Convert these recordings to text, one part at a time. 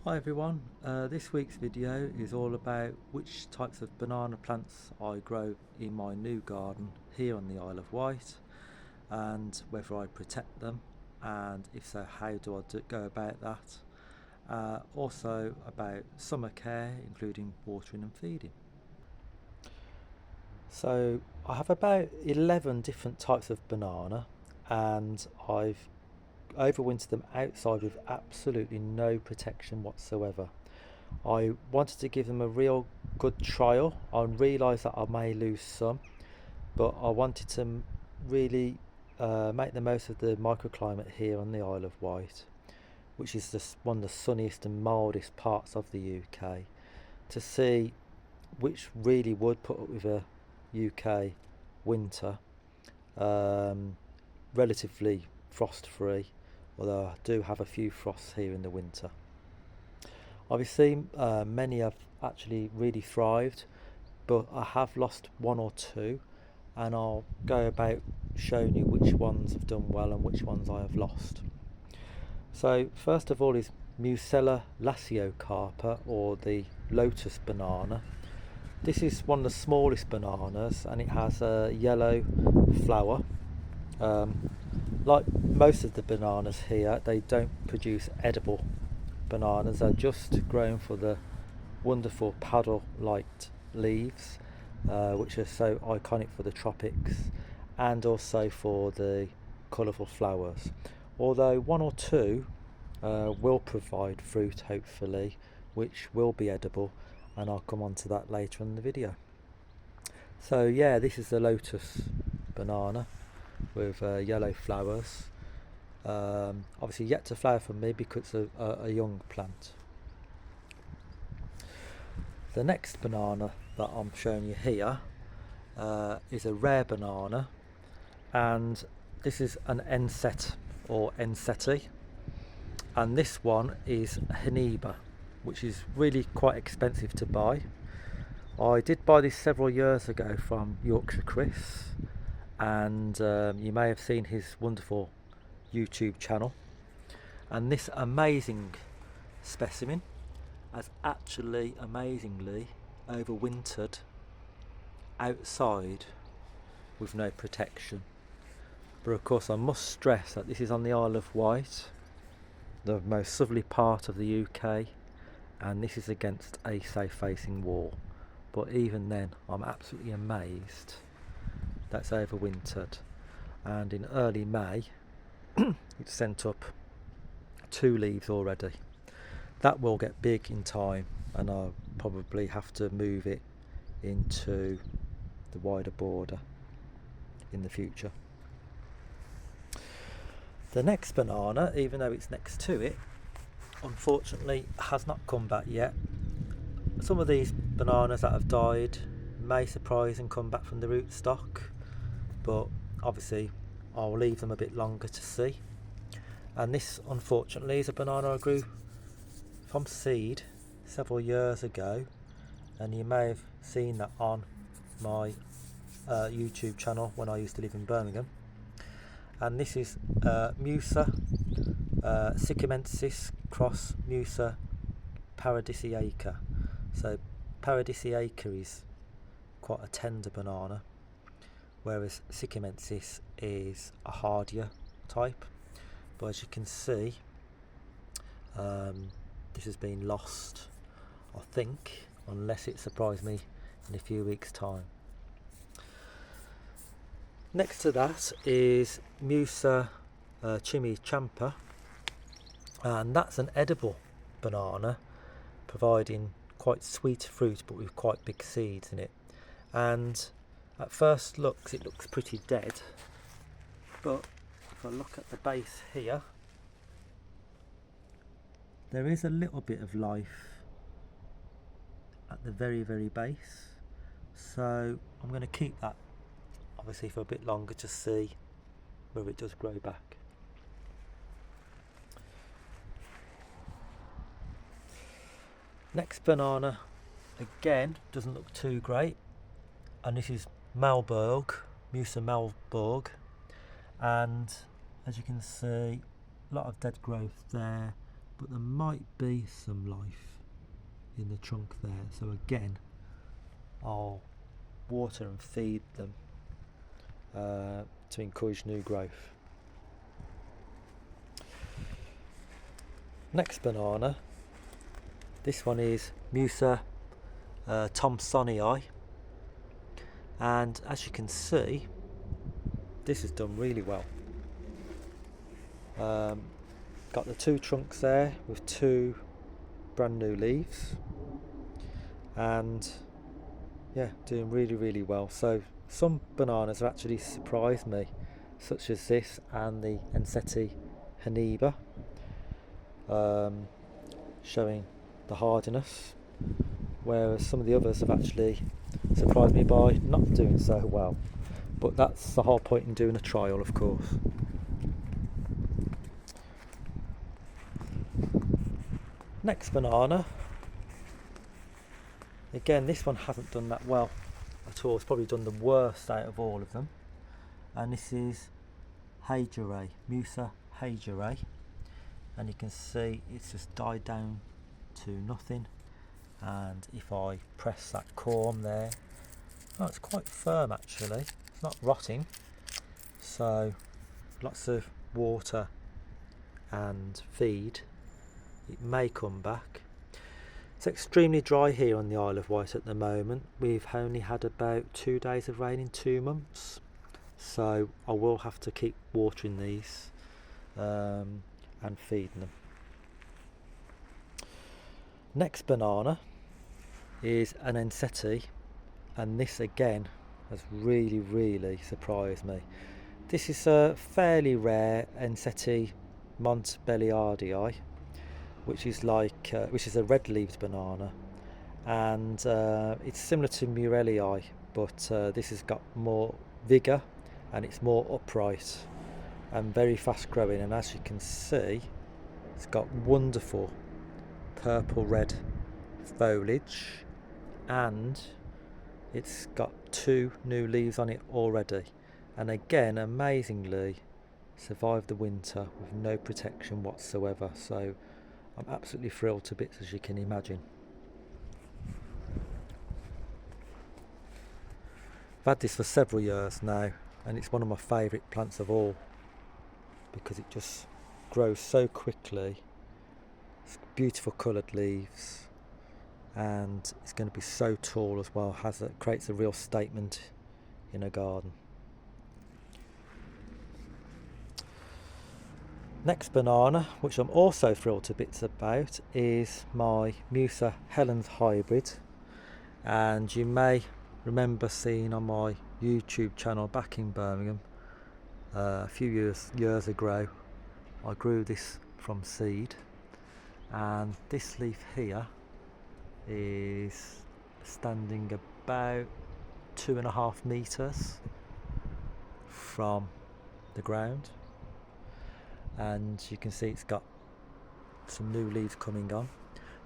Hi everyone, this week's video is all about which types of banana plants I grow in my new garden here on the Isle of Wight, and whether I protect them, and if so how do I go about that. Also about summer care, including watering and feeding. So I have about 11 different types of banana, and I've overwintered them outside with absolutely no protection whatsoever. I wanted to give them a real good trial. I realised that I may lose some, but I wanted to really make the most of the microclimate here on the Isle of Wight, which is just one of the sunniest and mildest parts of the UK, to see which really would put up with a UK winter, relatively frost free, although I do have a few frosts here in the winter. Obviously many have actually really thrived, but I have lost one or two, and I'll go about showing you which ones have done well and which ones I have lost. So first of all is Musella lasiocarpa, or the lotus banana. This is one of the smallest bananas, and it has a yellow flower. Like most of the bananas here, they don't produce edible bananas. They're just grown for the wonderful paddle-like leaves, which are so iconic for the tropics, and also for the colourful flowers. Although one or two will provide fruit, hopefully, which will be edible, and I'll come on to that later in the video. So yeah, this is the lotus banana with yellow flowers. Obviously yet to flower for me because it's a young plant. The next banana that I'm showing you here is a rare banana, and this is an Enset or Enseti, and this one is Haniba, which is really quite expensive to buy. I did buy this several years ago from Yorkshire Chris, and you may have seen his wonderful YouTube channel, and this amazing specimen has actually amazingly overwintered outside with no protection. But of course I must stress that this is on the Isle of Wight, the most southerly part of the UK, and this is against a south facing wall. But even then I'm absolutely amazed that's overwintered, and in early May it's sent up 2 leaves already. That will get big in time, and I'll probably have to move it into the wider border in the future. The next banana, even though it's next to it, unfortunately has not come back yet. Some of these bananas that have died may surprise and come back from the rootstock, but obviously I'll leave them a bit longer to see. And this unfortunately is a banana I grew from seed several years ago, and you may have seen that on my YouTube channel when I used to live in Birmingham. And this is Musa sycamensis cross Musa paradisiaca. So paradisiaca is quite a tender banana, whereas sycamensis is a hardier type. But as you can see, this has been lost, I think, unless it surprised me in a few weeks' time. Next to that is Musa chimichampa, and that's an edible banana, providing quite sweet fruit but with quite big seeds in it. And at first looks it looks pretty dead, but if I look at the base here, there is a little bit of life at the very base, so I'm going to keep that obviously for a bit longer to see whether it does grow back. Next banana again doesn't look too great, and this is Malberg, Musa Malberg, and as you can see, a lot of dead growth there, but there might be some life in the trunk there. So again, I'll water and feed them to encourage new growth. Next banana, this one is Musa Thomsonii, and as you can see, this has done really well. Got the 2 trunks there with 2 brand new leaves, and yeah, doing really well. So some bananas have actually surprised me, such as this and the Enseti Haniba, showing the hardiness, whereas some of the others have actually surprised me by not doing so well. But that's the whole point in doing a trial, of course. Next banana, again, this one hasn't done that well at all. It's probably done the worst out of all of them, and this is Hagere, Musa Hagere, and you can see it's just died down to nothing. And if I press that corm there, oh, it's quite firm actually, it's not rotting. So lots of water and feed, it may come back. It's extremely dry here on the Isle of Wight at the moment. We've only had about 2 days of rain in 2 months, so I will have to keep watering these and feeding them. Next banana is an Enseti, and this again has really surprised me. This is a fairly rare Enseti Montbelliardii, which is a red-leaved banana, and it's similar to Murellii, but this has got more vigour and it's more upright and very fast growing. And as you can see, it's got wonderful purple-red foliage, and it's got 2 new leaves on it already, and again, amazingly, survived the winter with no protection whatsoever. So I'm absolutely thrilled to bits, as you can imagine. I've had this for several years now, and it's one of my favourite plants of all because it just grows so quickly. It's beautiful coloured leaves, and it's going to be so tall as well. Creates a real statement in a garden. Next banana, which I'm also thrilled to bits about, is my Musa Helen's hybrid, and you may remember seeing on my YouTube channel back in Birmingham a few years ago, I grew this from seed, and this leaf here is standing about 2.5 meters from the ground, and you can see it's got some new leaves coming on.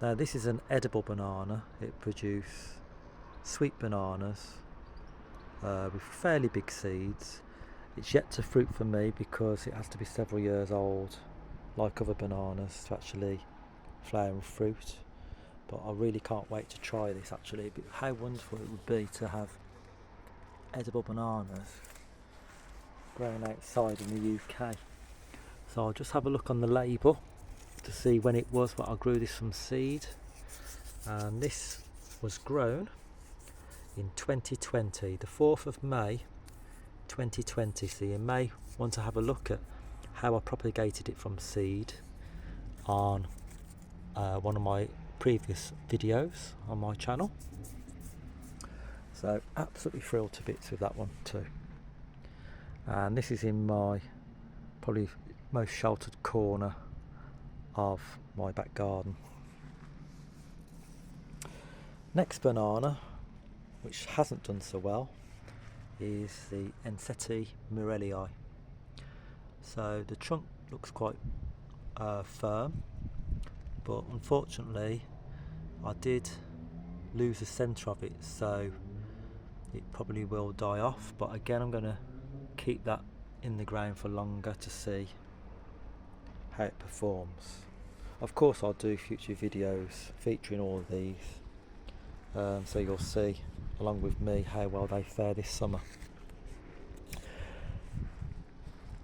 Now this is an edible banana. It produces sweet bananas with fairly big seeds. It's yet to fruit for me because it has to be several years old, like other bananas, to actually flower and fruit. But I really can't wait to try this actually. But how wonderful it would be to have edible bananas grown outside in the UK. So I'll just have a look on the label to see when it was that I grew this from seed, and this was grown in 2020, the 4th of May 2020. So you may want to have a look at how I propagated it from seed on one of my previous videos on my channel. So absolutely thrilled to bits with that one too. And this is in my probably most sheltered corner of my back garden. Next banana, which hasn't done so well, is the Enseti Murellii. So the trunk looks quite firm, but unfortunately I did lose the centre of it, so it probably will die off. But again, I'm going to keep that in the ground for longer to see how it performs. Of course I'll do future videos featuring all of these, so you'll see along with me how well they fare this summer.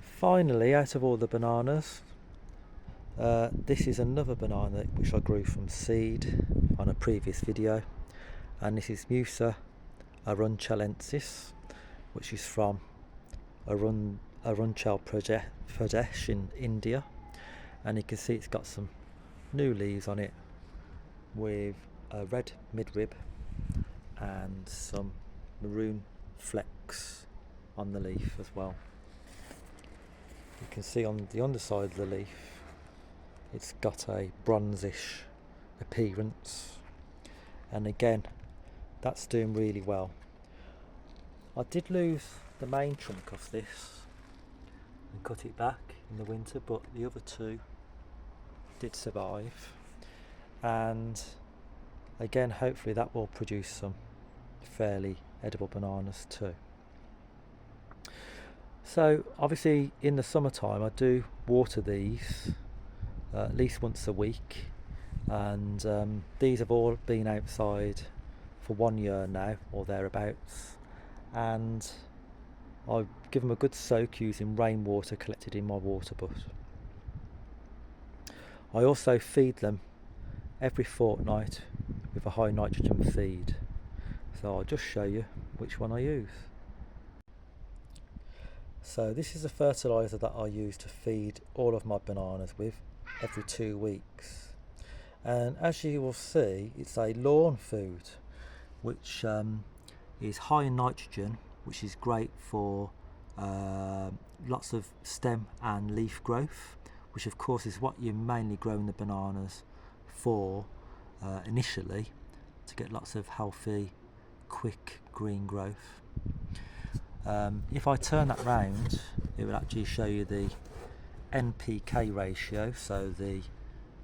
Finally, out of all the bananas, this is another banana which I grew from seed on a previous video, and this is Musa arunchalensis, which is from Arunachal Pradesh in India, and you can see it's got some new leaves on it with a red midrib and some maroon flecks on the leaf as well. You can see on the underside of the leaf it's got a bronzish appearance, and again that's doing really well. I did lose the main trunk of this and cut it back in the winter, but the other two did survive, and again hopefully that will produce some fairly edible bananas too. So obviously in the summertime I do water these at least once a week, and these have all been outside for 1 year now or thereabouts, and I give them a good soak using rainwater collected in my water butt. I also feed them every fortnight with a high nitrogen feed, so I'll just show you which one I use. So this is a fertiliser that I use to feed all of my bananas with every 2 weeks, and as you will see it's a lawn food which is high in nitrogen, which is great for lots of stem and leaf growth, which of course is what you're mainly growing the bananas for initially, to get lots of healthy quick green growth. If I turn that round, it will actually show you the NPK ratio, so the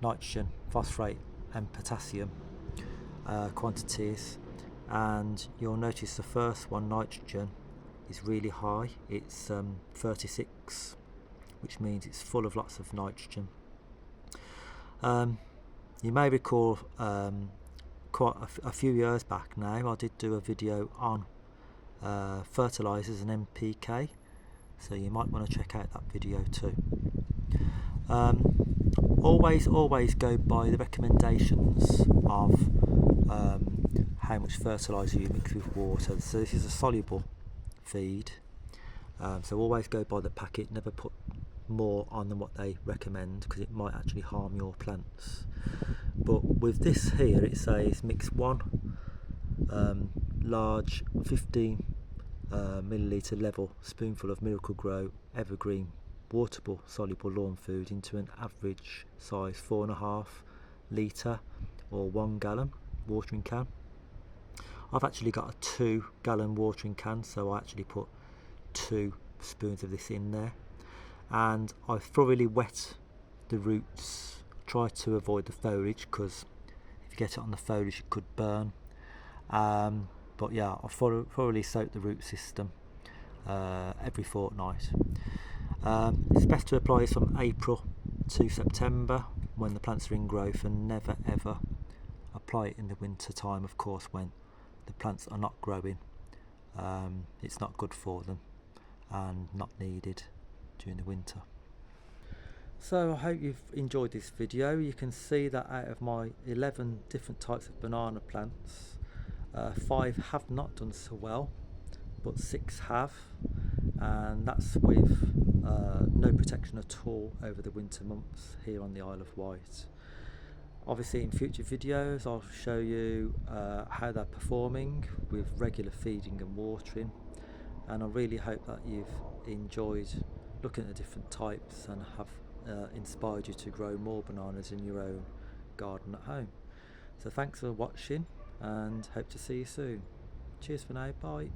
nitrogen, phosphate and potassium quantities, and you'll notice the first one, nitrogen, is really high. It's 36, which means it's full of lots of nitrogen. You may recall quite a few years back now I did do a video on fertilisers and NPK, so you might want to check out that video too. Always go by the recommendations of how much fertiliser you mix with water. So this is a soluble feed, so always go by the packet, never put more on than what they recommend, because it might actually harm your plants. But with this here it says mix one large 15 milliliter level spoonful of Miracle Grow evergreen waterable soluble lawn food into an average size 4.5 litre or 1 gallon watering can. I've actually got a 2 gallon watering can, so I actually put 2 spoons of this in there, and I thoroughly wet the roots. Try to avoid the foliage, because if you get it on the foliage it could burn. But yeah, I thoroughly soak the root system every fortnight. It's best to apply this from April to September when the plants are in growth, and never ever apply it in the winter time, of course, when the plants are not growing. It's not good for them and not needed during the winter. So I hope you've enjoyed this video. You can see that out of my 11 different types of banana plants, 5 have not done so well, but 6 have, and that's with no protection at all over the winter months here on the Isle of Wight. Obviously in future videos I'll show you how they're performing with regular feeding and watering, and I really hope that you've enjoyed looking at the different types and have inspired you to grow more bananas in your own garden at home. So thanks for watching, and hope to see you soon. Cheers for now, bye.